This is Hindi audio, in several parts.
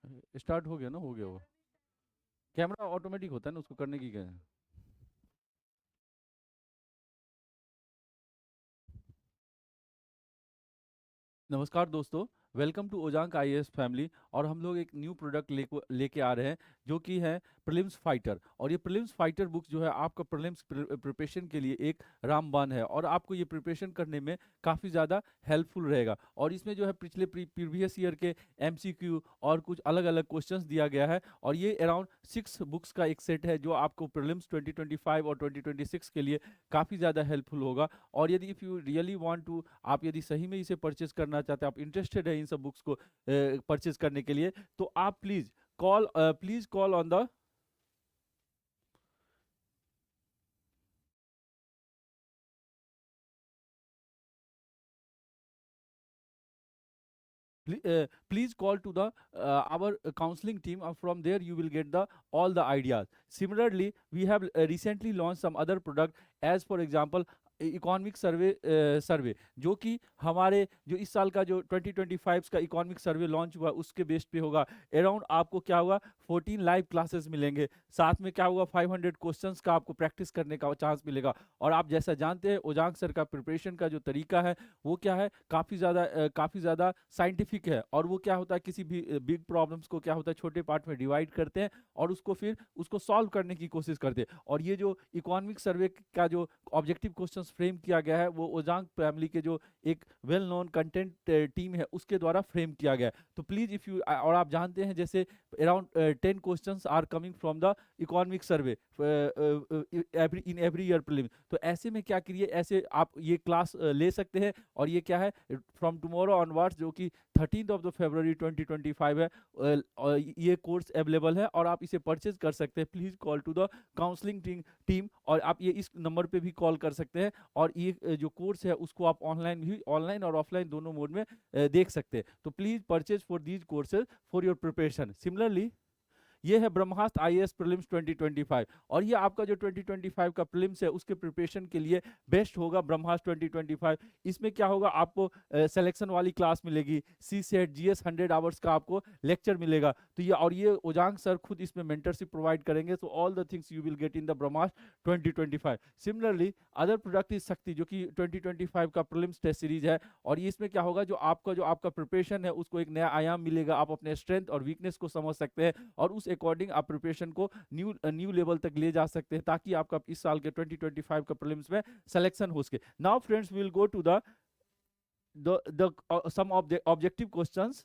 स्टार्ट हो गया ना, हो गया वो। कैमरा ऑटोमेटिक होता है ना, उसको करने की क्या है। नमस्कार दोस्तों, welcome to Ojaank IAS family. और हम लोग एक न्यू प्रोडक्ट लेके आ रहे हैं, जो कि है प्रीलिम्स फाइटर। और ये प्रीलिम्स फाइटर बुक जो है आपका प्रीलिम्स प्रिपरेशन के लिए एक रामबाण है, और आपको ये प्रिपरेशन करने में काफ़ी ज़्यादा हेल्पफुल रहेगा। और इसमें जो है पिछले प्रीवियस ईयर के एमसीक्यू और कुछ अलग अलग क्वेश्चंस दिया गया है। और ये अराउंड 6 बुक्स का एक सेट है, जो आपको प्रीलिम्स 2025 और 2026 के लिए काफ़ी ज़्यादा हेल्पफुल होगा। और यदि if you really want to, आप यदि सही में इसे परचेज करना चाहते हैं, आप इंटरेस्टेड है इन सब बुक्स को परचेज करने के लिए, तो आप please call on the please call to the our counseling team. From there you will get the all the ideas. Similarly, we have recently launched some other product, as for example economic survey, जो कि हमारे जो इस साल का जो 2025 का इकोनॉमिक सर्वे लॉन्च हुआ उसके बेस पे होगा। अराउंड आपको क्या होगा, 14 लाइव क्लासेस मिलेंगे, साथ में क्या होगा, 500 क्वेश्चंस का आपको प्रैक्टिस करने का चांस मिलेगा। और आप जैसा जानते हैं, ओजांग सर का प्रिपरेशन का जो तरीका है वो क्या है, काफ़ी ज़्यादा साइंटिफिक है। और वो क्या होता है, किसी भी बिग प्रॉब्लम्स को क्या होता है, छोटे पार्ट में डिवाइड करते हैं और उसको फिर उसको सॉल्व करने की कोशिश करते हैं। और ये जो इकोनॉमिक सर्वे का जो ऑब्जेक्टिव क्वेश्चंस फ्रेम किया गया है, वो ओजांग फैमिली के जो एक वेल नोन कंटेंट टीम है उसके द्वारा फ्रेम किया गया है। तो प्लीज़ इफ़ यू, और आप जानते हैं जैसे around 10 questions are coming from the economic survey in every year prelim. तो ऐसे में क्या करिए, ऐसे आप ये क्लास ले सकते हैं। और ये क्या है, फ्रॉम टुमारो ऑनवर्ड्स, जो कि 13 ऑफ द फरवरी 2025 है, और ये कोर्स अवेलेबल है और आप इसे परचेज कर सकते हैं। Please call to the counselling team, और आप ये इस नंबर पे भी कॉल कर सकते हैं। और ये जो कोर्स है उसको आप ऑनलाइन और ऑफलाइन दोनों मोड में देख सकते हैं। तो please purchase for these courses for your preparation. Similarly, ये है ब्रह्मास्त्र आईएएस प्रीलिम्स 2025। और ये आपका जो 2025 का प्रीलिम्स है उसके प्रिपरेशन के लिए बेस्ट होगा ब्रह्मास्त्र 2025। इसमें क्या होगा, आपको सिलेक्शन वाली क्लास मिलेगी, सी सेट जीएस 100 आवर्स का आपको लेक्चर मिलेगा। तो ये, और ये ओजांग सर खुद इसमें मेंटरशिप प्रोवाइड करेंगे। So all the things you will get in the Brahmastra 2025। Similarly, other product is शक्ति, जो कि 2025 का प्रीलिम्स टेस्ट सीरीज है। और ये इसमें क्या होगा, जो आपका प्रिपरेशन है उसको एक नया आयाम मिलेगा, आप अपने स्ट्रेंथ और वीकनेस को समझ सकते हैं, और उस अकॉर्डिंग आप प्रिपरेशन को न्यू लेवल तक ले जा सकते हैं, ताकि आपका इस साल के 2025 का प्रीलिम्स में सिलेक्शन हो सके। Now friends, we will go to the some of the objective questions.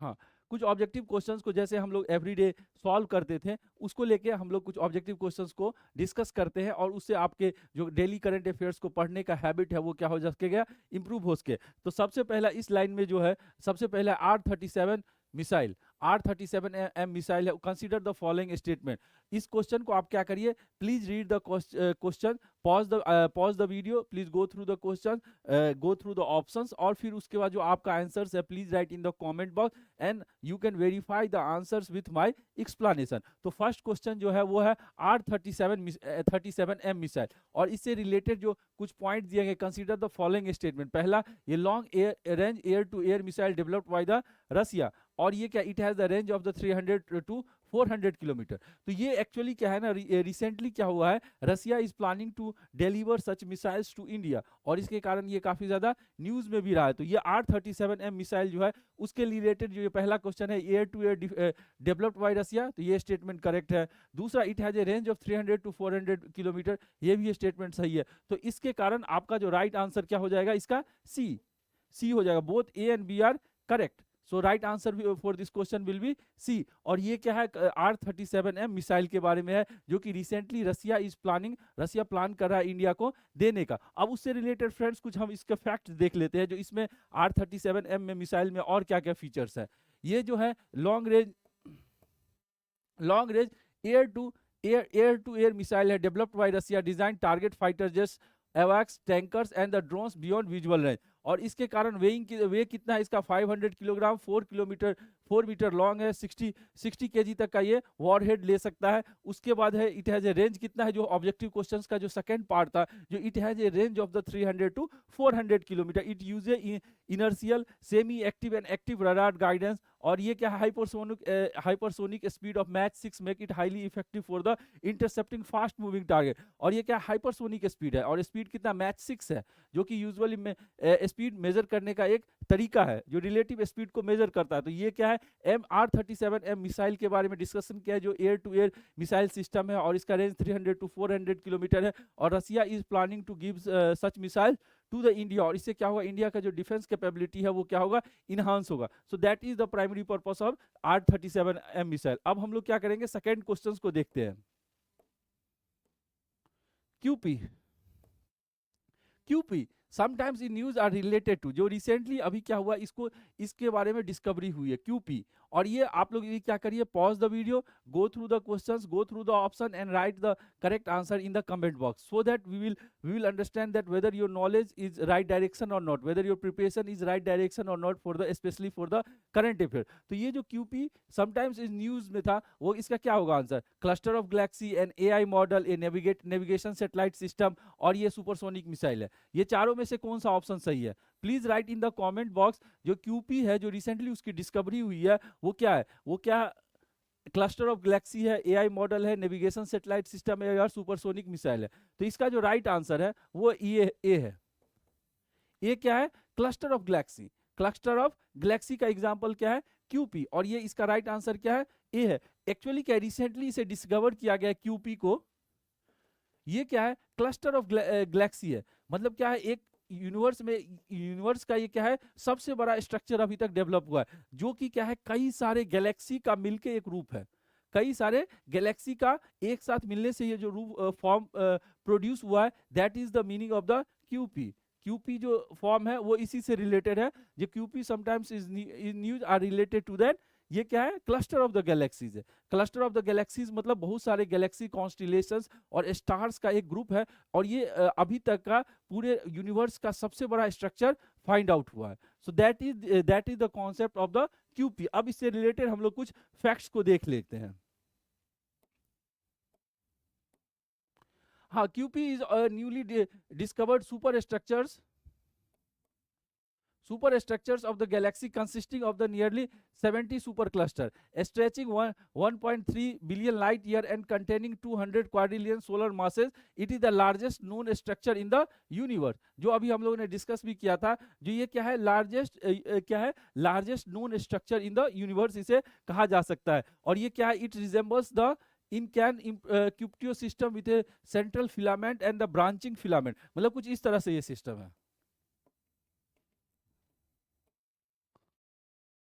हाँ, कुछ ऑब्जेक्टिव क्वेश्चंस को जैसे हम लोग एवरीडे सॉल्व करते थे, उसको लेके हम लोग कुछ ऑब्जेक्टिव क्वेश्चंस को डिस्कस करते हैं, और उससे आपके जो डेली करंट अफेयर्स को पढ़ने का हैबिट है वो क्या हो सकेगा, इंप्रूव हो सके। तो सबसे पहला इस लाइन में जो है, सबसे पहला R37 मिसाइल, R37M मिसाइल है। Consider the following statement. इस क्वेश्चन को आप क्या करिए, please read the question, pause the video, please go through the question, go through the options, और फिर उसके बाद जो आपका आंसर्स है please right in the comment box, and you can verify the answers with my explanation. तो फर्स्ट क्वेश्चन जो है वो है R37M मिसाइल, और इससे रिलेटेड जो कुछ पॉइंट दिए गए, कंसीडर द फॉलोइंग स्टेटमेंट। पहला, ये long range air to air missile developed by the Russia, और ये क्या, it has the range of the 300 to 400 kilometre. तो ये एक्चुअली क्या है ना, रिसेंटली क्या हुआ है, Russia is planning to deliver such missiles to India, और इसके कारण ये काफी ज्यादा न्यूज में भी रहा है। तो ये R37M मिसाइल जो है उसके रिलेटेड जो ये पहला क्वेश्चन है, air to air developed by Russia, तो ये स्टेटमेंट करेक्ट है। दूसरा, it has a range of 300 to 400 kilometre, ये भी स्टेटमेंट सही है। तो इसके कारण आपका जो राइट आंसर क्या हो जाएगा, इसका सी सी हो जाएगा। Both A and B are correct, so right answer for this question will be C. और ये क्या है, R37M मिसाइल के बारे में है, जो कि रिसेंटली रसिया प्लान कर रहा है इंडिया को देने का। अब उससे रिलेटेड फ्रेंड्स कुछ हम इसके फैक्ट देख लेते हैं, जो इसमें R37M में मिसाइल में और क्या क्या फीचर्स है। ये जो है long range air to air missile है, developed by Russia, design target fighter jets, एवैक्स tankers and the drones beyond visual range. और इसके कारण वे कितना है इसका 500 किलोग्राम, 4 मीटर लॉन्ग है, 60 केजी तक का ये वॉरहेड ले सकता है। उसके बाद है इट हैज ए रेंज कितना है, जो ऑब्जेक्टिव क्वेश्चंस का जो सेकंड पार्ट था, जो it has a range of the 300 to 400 kilometre. It use inertial semi active and active radar guidance, और ये क्या hypersonic speed of Mach 6 make it highly effective for the intercepting fast moving target. और ये क्या हाइपरसोनिक स्पीड है, और स्पीड कितना मैच 6 है, जो कि यूजुअली में स्पीड मेजर करने का एक तरीका है जो रिलेटिव स्पीड को मेजर करता है। तो ये क्या है, MR-37M मिसाइल के बारे में डिस्कशन किया है, जो air to air missile system है, और इसका रेंज 300 टू 400 किलोमीटर है, और Russia is planning to give such missile to the India. और इससे क्या होगा, इंडिया का जो डिफेंस कैपेबिलिटी है वो क्या होगा, इनहांस होगा। सो that is the primary purpose of R-37M missile. अब हम लोग क्या करेंगे, सेकेंड क्वेश्चन को देखते हैं। QP sometimes in news are related to, जो रिसेंटली अभी क्या हुआ, इसके बारे में डिस्कवरी हुई है क्यूपी। और ये आप लोग ये क्या करिए, pause the video, go through the questions, go through the option and write the correct answer in the comment box, so that we will understand that whether your knowledge is right direction और not, whether your preparation is right direction और not for the specially for the current affair. तो ये जो क्यूपी समटाइम्स इस न्यूज में था, वो इसका क्या होगा आंसर, cluster of galaxy, an AI model, a navigation satellite system, और ये सुपरसोनिक मिसाइल है। ये चारों में से कौन सा ऑप्शन सही है, please right in the comment box. जो क्यूपी है, जो रिसेंटली उसकी डिस्कवरी हुई है, वो क्या है, वो क्या क्लस्टर ऑफ गैलेक्सी है, AI मॉडल है, नेविगेशन सैटेलाइट सिस्टम है, या सुपरसोनिक मिसाइल है। तो इसका जो राइट आंसर है वो ए है। ये क्या है, cluster of Galaxy. Cluster of Galaxy का एग्जांपल क्या है, क्यूपी, और ये इसका राइट आंसर क्या है, ए है। एक्चुअली क्या रिसेंटली इसे डिस्कवर किया गया क्यूपी को। ये क्या है, क्लस्टर ऑफ गैलेक्सी है, मतलब क्या है, एक यूनिवर्स का ये क्या है, सबसे बड़ा स्ट्रक्चर अभी तक डेवलप हुआ है, जो कि क्या है, कई सारे गैलेक्सी का मिलके एक रूप है। कई सारे गैलेक्सी का एक साथ मिलने से ये जो रूप फॉर्म प्रोड्यूस हुआ है, that is the meaning of the QP. QP जो फॉर्म है वो इसी से रिलेटेड है। जो QP sometimes is news are related to that. ये क्या है, क्लस्टर ऑफ द गैलेक्सीज है। क्लस्टर ऑफ द गैलेक्सीज मतलब बहुत सारे गैलेक्सी कॉन्स्टिलेशंस और स्टार्स का एक ग्रुप है, और ये अभी तक का पूरे यूनिवर्स का सबसे बड़ा स्ट्रक्चर फाइंड आउट हुआ है। So that is the concept of the QP. अब इससे रिलेटेड हम लोग कुछ फैक्ट्स को देख लेते हैं। हाँ, QP is newly discovered superstructures of the galaxy consisting of the nearly 70 supercluster stretching 1.3 billion light year and containing 200 quadrillion solar masses. It is the largest known structure in the universe. जो अभी हम लोगों ने डिस्कस भी किया था, जो ये क्या है, largest known structure in the universe इसे कहा जा सकता है। और ये क्या है, it resembles the Quipu system with a central filament and the branching filament, मतलब कुछ इस तरह से ये सिस्टम है,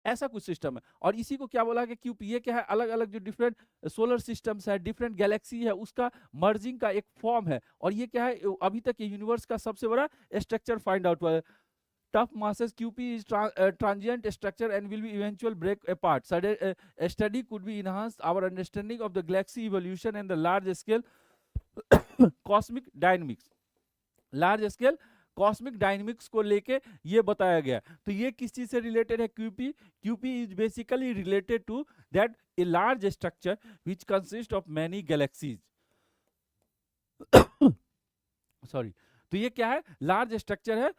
ऐसा कुछ सिस्टम है। और इसी को क्या बोला कि क्यूब, ये क्या है, अलग अलग जो डिफरेंट सोलर सिस्टम्स है, डिफरेंट गैलेक्सी है, उसका मर्जिंग का एक फॉर्म है। और ये क्या है, अभी तक ये यूनिवर्स का सबसे बड़ा स्ट्रक्चर फाइंड आउट हुआ है। tough masses QP is transient structure and will be eventual break apart. Study could be enhanced our understanding of the galaxy evolution and the large scale cosmic dynamics. Large scale cosmic dynamics को लेके ये बताया गया। तो ये किस चीज से रिलेटेड है, QP. QP is basically related to that a large structure which consist of many galaxies. Sorry, तो ये क्या है, लार्ज स्ट्रक्चर है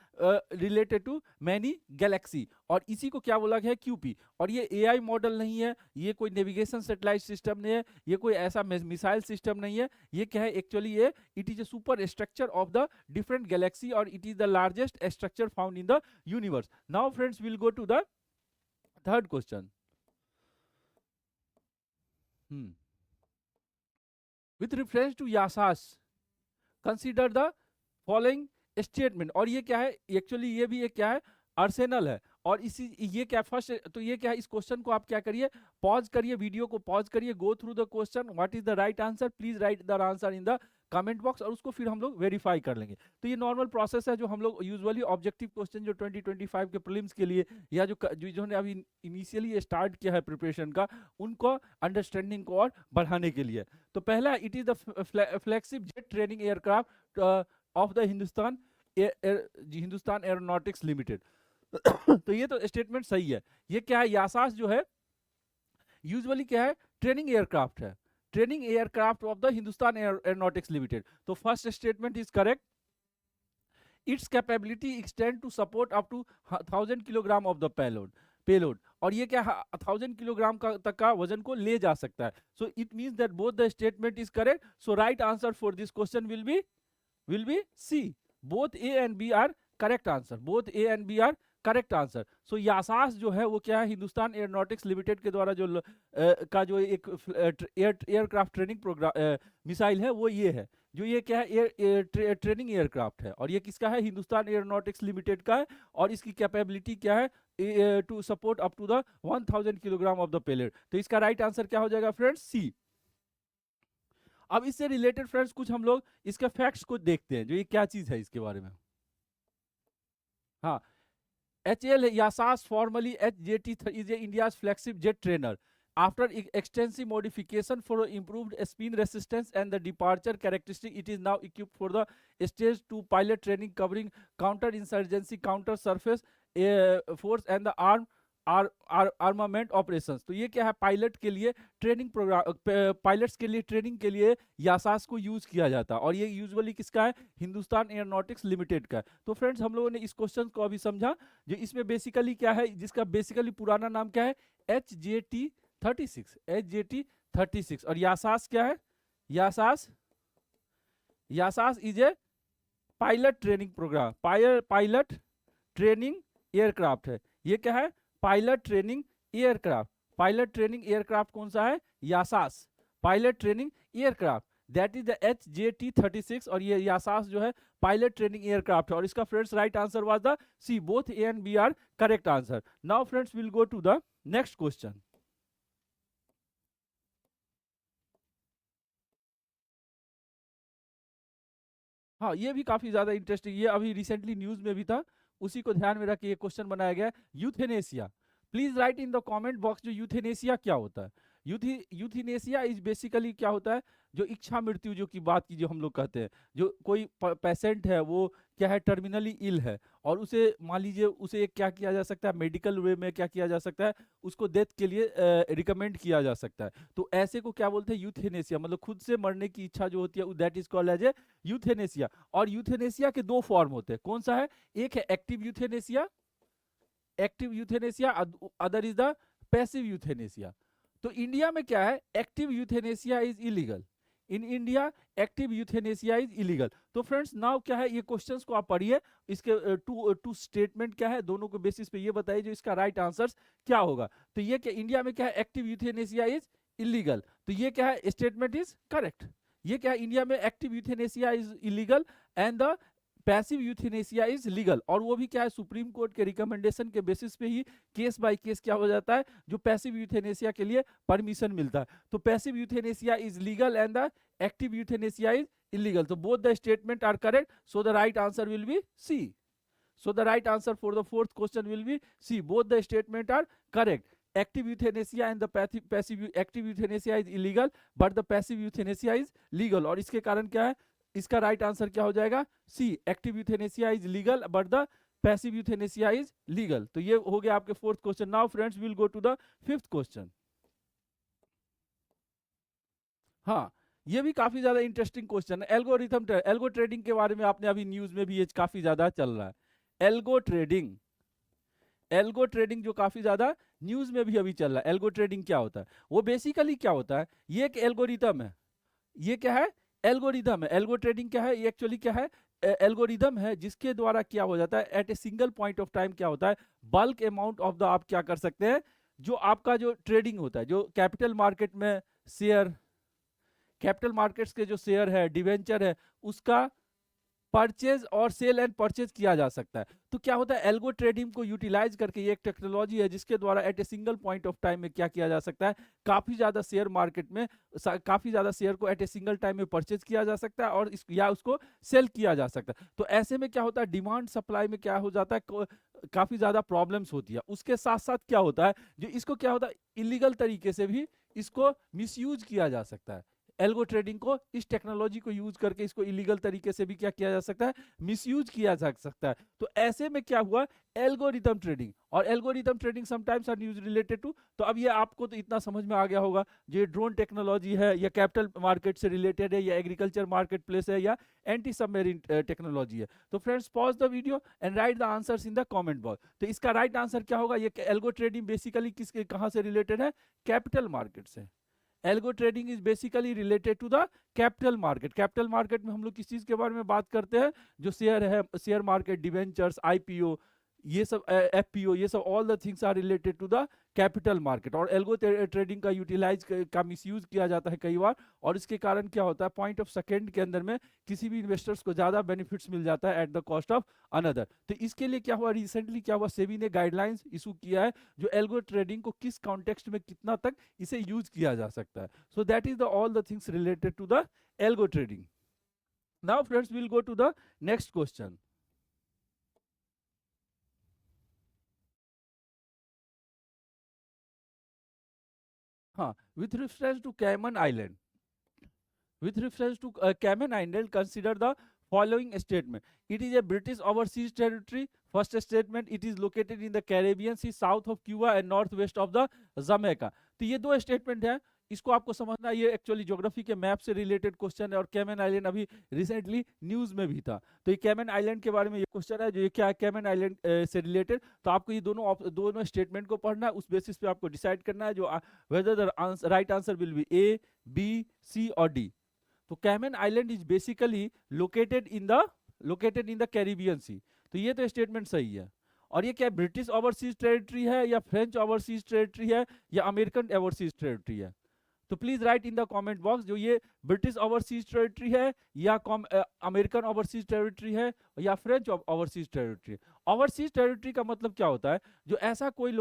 रिलेटेड टू मैनी गैलेक्सी, और इसी को क्या बोला गया है, क्यूपी। और ये AI मॉडल नहीं है, ये कोई नेविगेशन सैटेलाइट सिस्टम नहीं है, ये कोई ऐसा मिसाइल सिस्टम नहीं है। ये क्या है, एक्चुअली ये it is a super structure of the different galaxy, और it is the largest structure found in the universe. Now friends, will go to the third question. With reference to Yashas consider the following statement. और ये क्या है, एक्चुअली ये भी एक क्या है, आर्सेनल है। और इसी ये क्या फर्स्ट, तो ये क्या है, इस क्वेश्चन को आप क्या करिए, पॉज करिए, वीडियो को पॉज करिए, गो through the question, what is the right answer, please right the answer in the comment box, और उसको फिर हम लोग वेरीफाई कर लेंगे। तो ये नॉर्मल प्रोसेस है जो हम लोग यूजुअली ऑब्जेक्टिव क्वेश्चन जो 2025 के प्रीलिम्स के लिए, या जो ने अभी इनिशियली स्टार्ट किया है प्रिपरेशन का, उनको अंडरस्टैंडिंग को और बढ़ाने के लिए। तो पहला, it is the flagship jet training aircraft of the Hindustan Hindustan aeronautics limited. तो ये तो स्टेटमेंट सही है। ये क्या है, यासास जो है यूजुअली क्या है, ट्रेनिंग एयरक्राफ्ट है, training aircraft of the Hindustan aeronautics limited. तो first statement is correct. Its capability extend to support up to 1000 kilogram of the payload. और ये क्या 1000 किलोग्राम का तक का वजन को ले जा सकता है। So it means that both the statement is correct. So right answer for this question will be C. Both A and B are correct answer. Both A and B are correct answer. So Yashas जो है वो क्या है, हिंदुस्तान एरोनॉटिक्स लिमिटेड के द्वारा जो का जो एक एयरक्राफ्ट ट्रेनिंग प्रोग्राम मिसाइल है वो ये है, जो ये क्या है, ट्रेनिंग एयरक्राफ्ट है। और ये किसका है, हिंदुस्तान एरोनॉटिक्स लिमिटेड का है। और इसकी कैपेबिलिटी क्या है, to support up to the 1000 kilogram of the payload. तो इसका राइट आंसर क्या हो जाएगा फ्रेंड्स, सी। अब इससे रिलेटेड फ्रेंड्स कुछ हम लोग इसके फैक्ट्स को देखते हैं, जो ये क्या चीज है इसके बारे में। हाँ, HAL Yasas, formerly HJT, is India's flagship jet trainer. After extensive modification for improved spin resistance and the departure characteristic, it is now equipped for the stage 2 pilot training covering counter-insurgency, counter-surface force and the armament operations. तो ये क्या है, पायलट के लिए ट्रेनिंग प्रोग्राम, पायलट्स के लिए ट्रेनिंग के लिए यासास को यूज किया जाता है। और ये यूजुअली किसका है, हिंदुस्तान एरोनॉटिक्स लिमिटेड का है। तो फ्रेंड्स हम लोगों ने इस क्वेश्चन को अभी समझा, जो इसमें बेसिकली क्या है, जिसका बेसिकली पुराना नाम क्या है, HJT 36, HJT 36। और यासास क्या है, Yashas is a pilot training program, pilot training aircraft है। ये क्या है, pilot training aircraft. Pilot training aircraft कौन सा है, Yashas, pilot training aircraft, that is the HJT 36। और ये यासास जो है पायलट ट्रेनिंग एयरक्राफ्ट है। और इसका friends right answer was the C. Both A and B are correct answer. Now friends will go to the next question. हाँ, ये भी काफी ज्यादा इंटरेस्टिंग, ये अभी रिसेंटली न्यूज में भी था, उसी को ध्यान में रख के ये क्वेश्चन बनाया गया है। Euthanasia, please right in the comment box, जो यूथेनेसिया क्या होता है। यूथेनेसिया इज बेसिकली क्या होता है, जो इच्छा मृत्यु जो की बात की, जो हम लोग कहते हैं, जो कोई पेशेंट है वो क्या है, टर्मिनली इल है, और उसे मान लीजिए उसे क्या किया जा सकता है, मेडिकल वे में क्या किया जा सकता है, उसको डेथ के लिए रिकमेंड किया जा सकता है। तो ऐसे को क्या बोलते हैं, यूथेनेसिया, मतलब खुद से मरने की इच्छा जो होती है, that is called as a euthanasia. और यूथेनेसिया के दो फॉर्म होते हैं, कौन सा है, एक है active euthanasia, other is the passive euthanasia. तो इंडिया में क्या है, active euthanasia is illegal. In India active euthanasia is illegal. तो फ्रेंड्स नाउ क्या है, ये क्वेश्चंस को आप पढ़िए, इसके टू स्टेटमेंट क्या है, दोनों को बेसिस पे ये बताइए जो इसका राइट आंसर्स क्या होगा। तो ये क्या, इंडिया में क्या है, एक्टिव यूथेनेसिया इज इलीगल। तो ये क्या है, स्टेटमेंट इज करेक्ट। ये क्या है, इंडिया में active euthanasia is illegal and the passive euthanasia is legal. और वो भी क्या है, सुप्रीम कोर्ट के रिकमेंडेशन के बेसिस पे ही केस बाय केस क्या हो जाता है, जो पैसिव यूथेनेसिया के लिए परमिशन मिलता है। तो passive euthanasia is legal and the active euthanasia is illegal. तो both the statement are correct, so the right answer will be C. So the right answer for the fourth question will be C. Both the statement are correct. Active euthanasia and the passive active euthanasia is illegal, but the passive euthanasia is legal. और इसके कारण क्या है, इसका राइट आंसर क्या हो जाएगा, C. Active euthanasia is legal but the passive euthanasia is legal. तो ये हो गया आपके fourth question. Now friends will go to the fifth question. हाँ, ये भी काफी ज्यादा इंटरेस्टिंग क्वेश्चन है। एल्गो ट्रेडिंग के बारे में आपने अभी न्यूज में भी ये काफी ज्यादा चल रहा है। एल्गो ट्रेडिंग जो काफी ज्यादा न्यूज में भी अभी चल रहा है। एल्गो ट्रेडिंग क्या होता है, वो बेसिकली क्या होता है, ये एक एल्गोरिथम है। ये क्या है, एल्गोरिथम है। एल्गो ट्रेडिंग क्या है, ये एक्चुअली क्या है, एल्गोरिथम है, जिसके द्वारा क्या हो जाता है, at a single point of time क्या होता है, बल्क अमाउंट ऑफ द, आप क्या कर सकते हैं, जो आपका जो ट्रेडिंग होता है, जो कैपिटल मार्केट में शेयर, कैपिटल मार्केट्स के जो शेयर है, डिवेंचर है, उसका परचेज और सेल एंड परचेज किया जा सकता है। तो क्या होता है, एल्गो ट्रेडिंग को यूटिलाइज करके ये एक टेक्नोलॉजी है, जिसके द्वारा at a single point of time में क्या किया जा सकता है, काफी ज्यादा शेयर मार्केट में काफी ज्यादा शेयर को एट ए सिंगल टाइम में परचेज किया जा सकता है, और या उसको सेल किया जा सकता है। तो ऐसे में क्या होता है, डिमांड सप्लाई में क्या हो जाता है, काफी ज्यादा प्रॉब्लम्स होती है। उसके साथ साथ क्या होता है, जो इसको क्या होता है, इलीगल तरीके से भी इसको मिसयूज किया जा सकता है। एल्गो ट्रेडिंग को, इस टेक्नोलॉजी को यूज करके इसको इलीगल तरीके से भी क्या किया जा सकता है, मिसयूज किया जा सकता है। तो ऐसे में क्या हुआ, एल्गोरिथम ट्रेडिंग, और algorithm trading sometimes are news related to, तो अब ये आपको तो इतना समझ में आ गया होगा, जो ड्रोन टेक्नोलॉजी है या कैपिटल मार्केट से रिलेटेड है या एग्रीकल्चर मार्केट प्लेस है या एंटी सबमेरीन टेक्नोलॉजी है। तो friends pause the video and write the answers in the comment box. तो इसका राइट आंसर क्या होगा, ये एल्गो ट्रेडिंग बेसिकली किसके कहां से रिलेटेड है, कैपिटल मार्केट से। Algo trading is basically related to the capital market. Capital market में हम लोग किस चीज के बारे में बात करते हैं, जो शेयर है, शेयर मार्केट, डिवेंचर्स, आईपीओ, ये सब एफपीओ, ये सब all the things are related to the capital market. और एल्गो ट्रेडिंग का यूटिलाइज का मिसयूज किया जाता है कई बार, और इसके कारण क्या होता है, पॉइंट ऑफ सेकंड के अंदर में किसी भी इन्वेस्टर्स को ज्यादा बेनिफिट्स मिल जाता है at the cost of another. तो इसके लिए क्या हुआ, रिसेंटली क्या हुआ, सेबी ने गाइडलाइंस इशू किया है जो एल्गो ट्रेडिंग को किस कॉन्टेक्स्ट में कितना तक इसे यूज किया जा सकता है। So that is the all the things related to the algo trading. Now friends will go to the next question. हाँ, with reference to Cayman Island, with reference to Cayman Island, consider the following statement. It is a British overseas territory. First statement, it is located in the Caribbean Sea, south of Cuba and northwest of the Jamaica. तो ये दो स्टेटमेंट है, इसको आपको समझना, ये एक्चुअली ज्योग्राफी के मैप से रिलेटेड क्वेश्चन है, और कैमन आइलैंड अभी रिसेंटली न्यूज में भी था। तो ये कैमन आइलैंड के बारे में ये क्वेश्चन है, जो ये क्या है, कैमन आइलैंड से रिलेटेड। तो आपको ये दोनों स्टेटमेंट को पढ़ना है, उस बेसिस पे आपको डिसाइड करना है जो whether the right answer will be A, B, C और डी। तो Cayman island is basically located in the Caribbean sea. तो ये तो स्टेटमेंट सही है। और ये क्या ब्रिटिश ओवरसीज टेरिटरी है या फ्रेंच ओवरसीज टेरिटरी है या अमेरिकन ओवरसीज टेरिटरी है? तो please right in the comment box, जो ये ब्रिटिश ओवरसीज टेरिटरी है या अमेरिकन ओवरसीज टेरिटरी है या French overseas territory. Overseas territory का मतलब क्या होता है, जो ऐसा कोई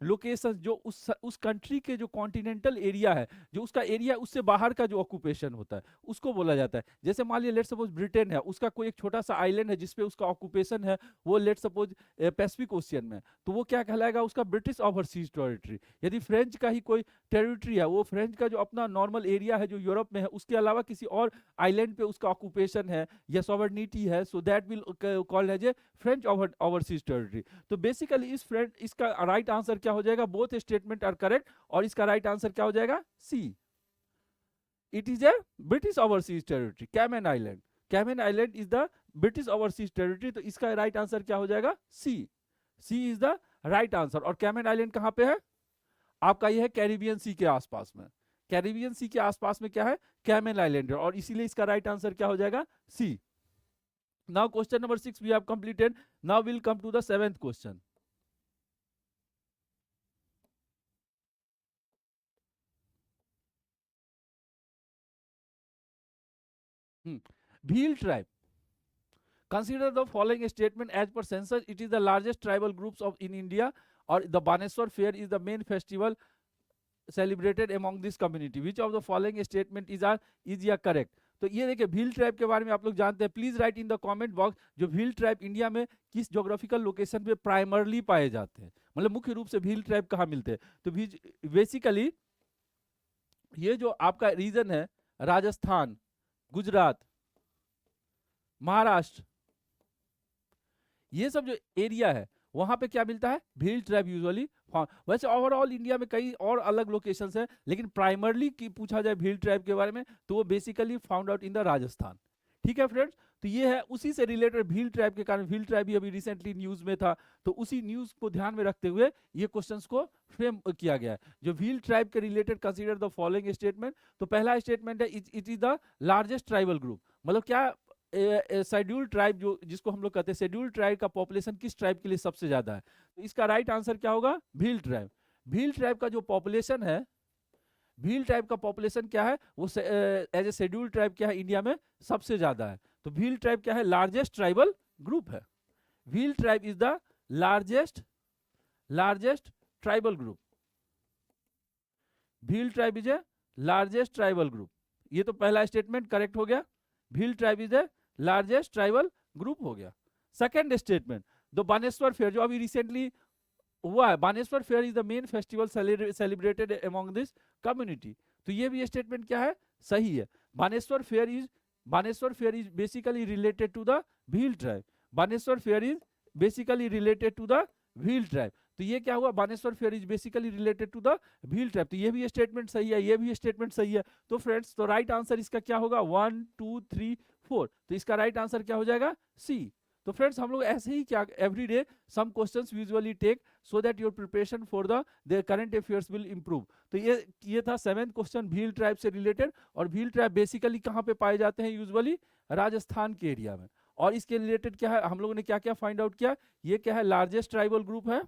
लोकेशन जो उस कंट्री के जो कॉन्टिनेंटल एरिया है, जो उसका एरिया उससे बाहर का जो ऑक्यूपेशन होता है, उसको बोला जाता है। जैसे मान लिया लेट सपोज ब्रिटेन है, उसका कोई एक छोटा सा आइलैंड है जिसपे उसका ऑक्यूपेशन है, वो लेट सपोज पैसिफिक ओशियन में, तो वो क्या कहलाएगा, उसका ब्रिटिश ओवरसीज टेरिटरी। यदि फ्रेंच का ही कोई टेरिटरी है, वो फ्रेंच का जो अपना नॉर्मल एरिया है जो यूरोप में है, उसके अलावा किसी और आइलैंड पे उसका ऑक्यूपेशन है या सॉवरेनिटी है, so that will called as a French overseas territory. तो बेसिकली इसका राइट आंसर क्या हो जाएगा, बोथ स्टेटमेंट आर करेक्ट, और इसका राइट आंसर क्या हो जाएगा, C. It is a British overseas territory, Cayman island. Cayman island is the British overseas territory, तो इसका राइट आंसर क्या हो जाएगा, C. C is the right answer. और कैमन आइलैंड कहां पे है आपका, ये है कैरिबियन सी के आसपास में। कैरिबियन सी के आसपास में क्या है, कैमन आइलैंड, और इसीलिए इसका राइट आंसर क्या हो जाएगा, C. Now question number 6 we have completed. Now will come to the 7th question. Bhil tribe. Consider the following statement as per census. It is the largest tribal groups of in India, or the Baneswar fair is the main festival celebrated among this community. Which of the following statement is या correct? तो ये देखिए भील ट्राइब के बारे में आप लोग जानते हैं। Please right in the comment box, जो भील ट्राइब इंडिया में किस ज्योग्राफिकल लोकेशन पे प्राइमरली पाए जाते हैं, मतलब मुख्य रूप से भील ट्राइब कहाँ मिलते हैं। तो बेसिकली ये जो आपका रीजन है, राजस्थान, गुजरात, महाराष्ट्र, ये सब जो एरिया है वहां पे क्या मिलता है, भील ट्राइब यूजुअली। वैसे ओवरऑल इंडिया में कई और अलग लोकेशंस है, लेकिन प्राइमरली की पूछा जाए भील ट्राइब के बारे में तो वो basically found out in the Rajasthan. ठीक है फ्रेंड्स, तो ये है उसी से रिलेटेड भील ट्राइब के कारण। भील ट्राइब भी अभी रिसेंटली न्यूज में था, तो उसी न्यूज को ध्यान में रखते हुए ये क्वेश्चंस को फ्रेम किया गया है। जो भील ट्राइब के related consider the following statement. तो पहला स्टेटमेंट है it is the largest tribal group, मतलब क्या शेड्यूल्ड ट्राइब, जो जिसको हम लोग कहते हैं शेड्यूल्ड ट्राइब का पॉपुलेशन किस ट्राइब के लिए सबसे ज्यादा है। तो इसका राइट आंसर क्या होगा, भील ट्राइब। भील ट्राइब का जो पॉपुलेशन है, भील ट्राइब का पॉपुलेशन क्या है, वो एज ए शेड्यूल्ड ट्राइब क्या है इंडिया में सबसे ज्यादा है। तो भील ट्राइब क्या है, लार्जेस्ट ट्राइबल ग्रुप है। Bhil tribe is the largest tribal group. Bhil tribe is a largest tribal group. ये तो पहला स्टेटमेंट करेक्ट हो गया, Bhil tribe is a largest tribal group हो गया। Second statement, the Baneshwar fair जो अभी रिसेंटली हुआ है, Baneshwar fair is the main festival celebrated among this community. तो ये भी स्टेटमेंट क्या है, सही है। Baneshwar fair is basically related to the Bhil tribe. Baneshwar fair is basically related to the Bhil tribe. तो ये क्या हुआ, Baneshwar fair is basically related to the Bhil tribe. तो ये भी स्टेटमेंट सही है, ये भी स्टेटमेंट सही है। तो फ्रेंड्स, तो राइट आंसर इसका क्या होगा, 1 2 3 4। तो इसका राइट आंसर क्या हो जाएगा, सी। तो फ्रेंड्स, हम लोग ऐसे ही क्या every day some questions usually take so that your preparation for the current affairs will improve. तो ये था 7th क्वेश्चन भील ट्राइब से रिलेटेड। और भील ट्राइब बेसिकली कहाँ पे पाए जाते हैं, यूजुअली राजस्थान के एरिया में। और इसके रिलेटेड क्या है, हम लोगों ने क्या क्या फाइंड आउट किया, ये क्या है, लार्जेस्ट ट्राइबल ग्रुप है,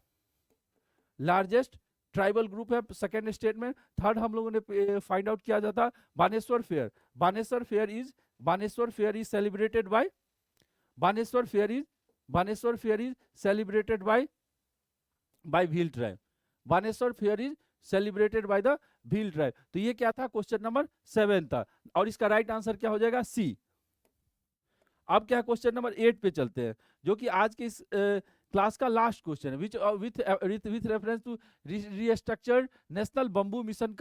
लार्जेस्ट ट्राइबल ग्रुप है सेकेंड स्टेटमेंट। थर्ड हम लोगों ने फाइंड आउट किया जाता Baneshwar fair. Baneshwar fair is celebrated by, Baneshwar fair is celebrated by Bhil tribe. Baneshwar fair is celebrated by the Bhil tribe. तो ये क्या था, क्वेश्चन नंबर 7 था। और इसका राइट आंसर क्या हो जाएगा, सी। अब क्या क्वेश्चन नंबर 8 पे चलते हैं, जो कि आज के इस क्लास का लास्ट क्वेश्चन है। Which with reference to restructured national bamboo mission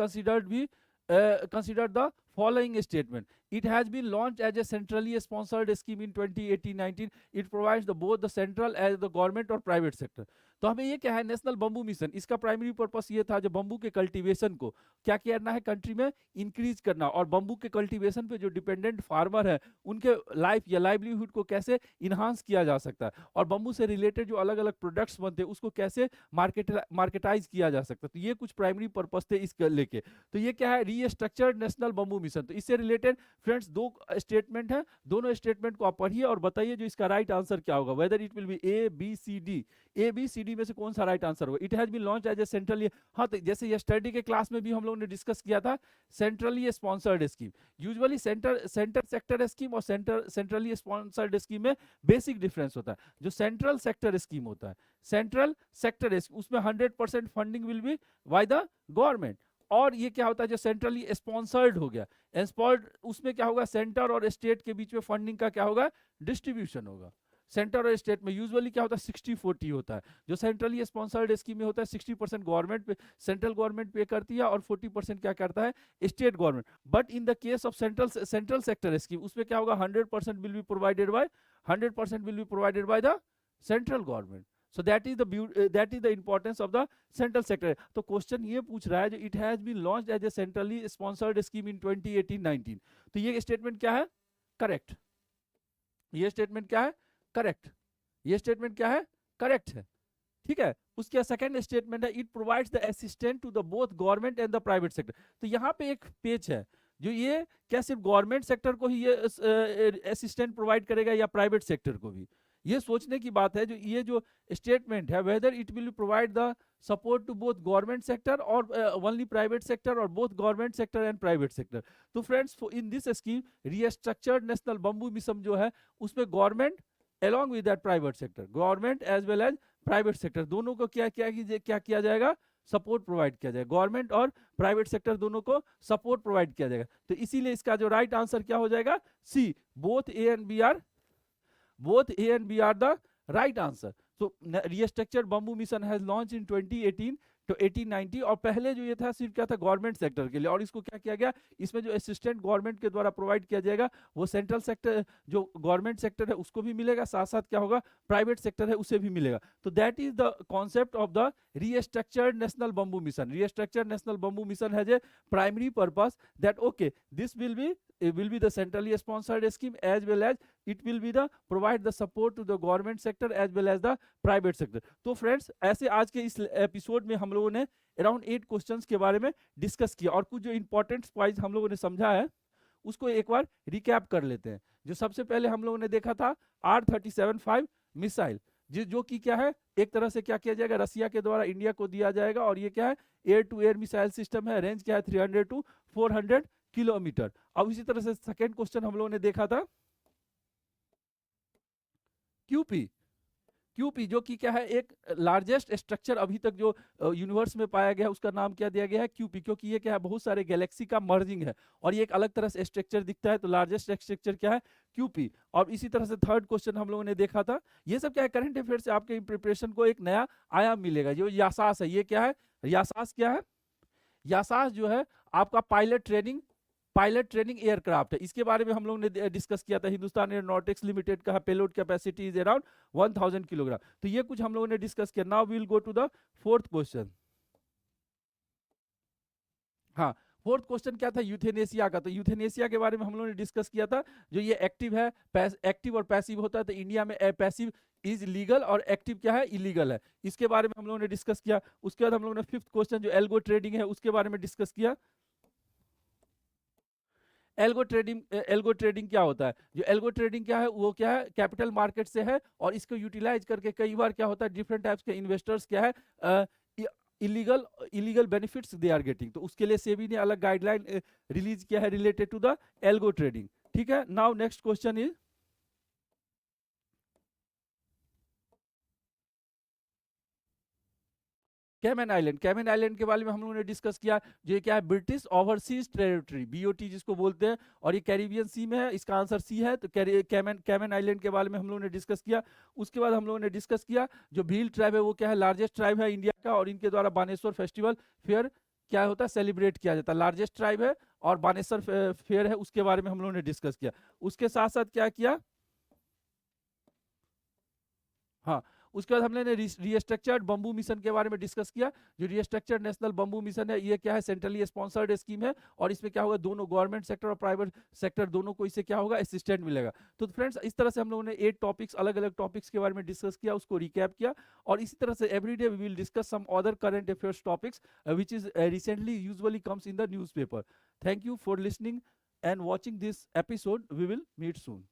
considered the following statement. It has been launched as a centrally sponsored scheme in 2018-19. It provides both the central as the government or private sector. तो हमें ये क्या है, नेशनल बंबू मिशन, इसका प्राइमरी पर्पस ये था जो बंबू के कल्टीवेशन को क्या करना है, कंट्री में इंक्रीज करना, और बंबू के कल्टीवेशन पे जो डिपेंडेंट फार्मर है उनके लाइफ या लाइवलीहुड को कैसे इन्हांस किया जा सकता है, और बंबू से रिलेटेड जो अलग अलग प्रोडक्ट्स बनते हैं उसको कैसे मार्केटाइज किया जा सकता है। तो ये कुछ प्राइमरी पर्पस थे इसके लेके। तो ये क्या है, रीस्ट्रक्चर्ड नेशनल बंबू मिशन। तो इससे रिलेटेड फ्रेंड्स 2 स्टेटमेंट है, दोनों स्टेटमेंट को आप पढ़िए और बताइए जो इसका राइट आंसर क्या होगा, whether it will be A B C D. A B C D में से कौन सा राइट आंसर होगा। It has been launch as a centrally, हाँ, तो जैसे यस्टरडे के क्लास में भी हम लोगों ने डिस्कस किया था, centrally sponsored scheme. Usually centre sector scheme और सेंट्रली स्पॉन्सर्ड स्कीम में बेसिक डिफरेंस होता है। जो सेंट्रल सेक्टर स्कीम होता है, सेंट्रल सेक्टर उसमें 100% funding will be by the government. और ये क्या होता है, जो सेंट्रली स्पॉन्सर्ड हो गया, उसमें क्या होगा, सेंटर और स्टेट के बीच में फंडिंग का क्या होगा, डिस्ट्रीब्यूशन होगा। सेंटर और स्टेट में यूजुअली क्या होता है, 60-40 होता है। जो सेंट्रली स्पॉन्सर्ड स्कीम में होता है 60% गवर्नमेंट पे, सेंट्रल गवर्नमेंट पे करती है, और 40% क्या करता है, state government. But in the case of central sector scheme, उसमें क्या होगा, 100% will be provided by the central government. So that is the importance of the central sector. तो क्वेश्चन ये पूछ रहा है, जो it has been launched as a centrally sponsored scheme in 2018-19। तो ये स्टेटमेंट क्या है, करेक्ट। ये स्टेटमेंट क्या है, करेक्ट। ये स्टेटमेंट क्या है, करेक्ट है, ठीक है। उसके सेकंड स्टेटमेंट है, it provides the assistant to the both government and the private sector. तो यहाँ पे एक पेज है, जो ये क्या सिर्फ गवर्नमेंट सेक्टर को ही ये असिस्टेंट प्रोवाइड करेगा या प्राइवेट सेक्टर को भी, ये सोचने की बात है। जो ये जो स्टेटमेंट है, whether it will provide the support to both government sector और ओनली प्राइवेट सेक्टर, और both government sector and private sector. तो friends, in this scheme restructured national bamboo mission जो है, उसमें government along with that private sector, government as well as private sector, दोनों को क्या किया जाएगा, सपोर्ट प्रोवाइड किया जाएगा। गवर्नमेंट और प्राइवेट सेक्टर दोनों को सपोर्ट प्रोवाइड किया जाएगा। तो इसीलिए इसका जो राइट आंसर क्या हो जाएगा, C. Both A and B are the right answer. So restructured bamboo mission has launched in 2018 to 1890, और पहले जो ये था सिर्फ क्या था, गवर्नमेंट सेक्टर के लिए, और इसको क्या किया गया, इसमें जो असिस्टेंट गवर्नमेंट के द्वारा प्रोवाइड किया जाएगा वो सेंट्रल सेक्टर, जो गवर्नमेंट सेक्टर है उसको भी मिलेगा, साथ साथ क्या होगा, प्राइवेट सेक्टर है उसे भी मिलेगा। तो that is the concept of the restructured national bamboo mission. Restructured national bamboo mission has a primary purpose that okay this will be the centrally sponsored scheme as well as it will be the provide the support to the government sector as well as the private sector। तो फ्रेंड्स, ऐसे आज के इस एपिसोड में हम लोगों ने अराउंड 8 क्वेश्चंस के बारे में डिस्कस किया, और कुछ जो इंपॉर्टेंट पॉइंट्स हम लोगों ने समझा है उसको एक बार रिकैप कर लेते हैं। जो सबसे पहले हम लोगों ने देखा था R-37-5 मिसाइल, जो कि क्या है, एक तरह से क्या किया जाएगा, रसिया के द्वारा इंडिया को दिया जाएगा, और ये क्या है, air to air missile system है, रेंज क्या है 300 to 400 किलोमीटर। अब इसी तरह से सेकेंड क्वेश्चन हम लोगों ने देखा था क्यूपी, जो कि क्या है, एक लार्जेस्ट स्ट्रक्चर अभी तक जो यूनिवर्स में पाया गया है, उसका नाम क्या दिया गया है, क्यूपी, क्योंकि ये क्या है, बहुत सारे गैलेक्सी का मर्जिंग है और ये एक अलग तरह से स्ट्रक्चर दिखता है। तो लार्जेस्ट स्ट्रक्चर क्या है, क्यूपी। और इसी तरह से थर्ड क्वेश्चन हम लोगों ने देखा था, ये सब क्या है, करंट अफेयर से आपके प्रिपरेशन को एक नया आयाम मिलेगा। जो यासास है, ये क्या है, यासास क्या है, यासास जो है आपका पायलट ट्रेनिंग एयरक्राफ्ट है, इसके बारे में हम लोग ने डिस्कस किया था। हिंदुस्तान एरोनॉटिक्स लिमिटेड का payload capacity is around 1000 kilogram. तो ये कुछ हम लोगों ने डिस्कस किया। Now we will go to the fourth question. हाँ, फोर्थ क्वेश्चन क्या था? यूथेनेसिया का। तो यूथेनेसिया के बारे में हम लोगों ने डिस्कस किया था। जो ये एक्टिव है, एक्टिव और पैसिव होता है। तो इंडिया में पैसिव इज लीगल और एक्टिव क्या है? इलीगल है। इसके बारे में हम लोगों ने डिस्कस किया। उसके बाद हम लोगों ने फिफ्थ क्वेश्चन जो एल्गो ट्रेडिंग है उसके बारे में डिस्कस किया। एल्गो ट्रेडिंग क्या होता है? जो एल्गो ट्रेडिंग क्या है, वो क्या है? कैपिटल मार्केट से है, और इसको यूटिलाइज करके कई बार क्या होता है, डिफरेंट टाइप्स के इन्वेस्टर्स क्या है, illegal illegal benefits they are getting. तो उसके लिए सेबी ने अलग गाइडलाइन रिलीज किया है related to the algo trading. ठीक है, now next question is Cayman island. Cayman Island के बारे में हम लोगों ने डिस्कस किया। जो ये क्या है? ब्रिटिश ओवरसीज टेरिटरी, बीओटी जिसको बोलते हैं, और ये कैरिबियन सी में है। इसका आंसर सी है। तो कैमन कैमन आइलैंड के बारे में हम लोगों ने डिस्कस किया। उसके बाद हम लोगों ने डिस्कस किया जो भील ट्राइब है वो क्या है? लार्जेस्ट ट्राइब है इंडिया का, और इनके द्वारा बानेश्वर फेस्टिवल फेयर क्या होता है? सेलिब्रेट किया जाता है। लार्जेस्ट ट्राइब है और बानेश्वर फेयर है, उसके बारे में हम लोगों ने डिस्कस किया। उसके साथ साथ क्या किया? हाँ, उसके बाद हमने रिस्ट्रक्चर्ड बम्बू मिशन के बारे में डिस्कस किया। जो रिस्ट्रक्चर्ड नेशनल बम्बू मिशन है, ये क्या है? सेंट्रली स्पॉन्सर्ड स्कीम है, और इसमें क्या होगा? दोनों गवर्नमेंट सेक्टर और प्राइवेट सेक्टर दोनों को इससे क्या होगा? असिस्टेंट मिलेगा। तो फ्रेंड्स, इस तरह से हम लोगों ने 8 टॉपिक्स, अलग अलग टॉपिक्स के बारे में डिस्कस किया, उसको रिकैप किया। और इसी तरह से everyday we will discuss some other current affairs topics which is recently usually comes in the newspaper. Thank you for listening and watching this episode. We will meet soon.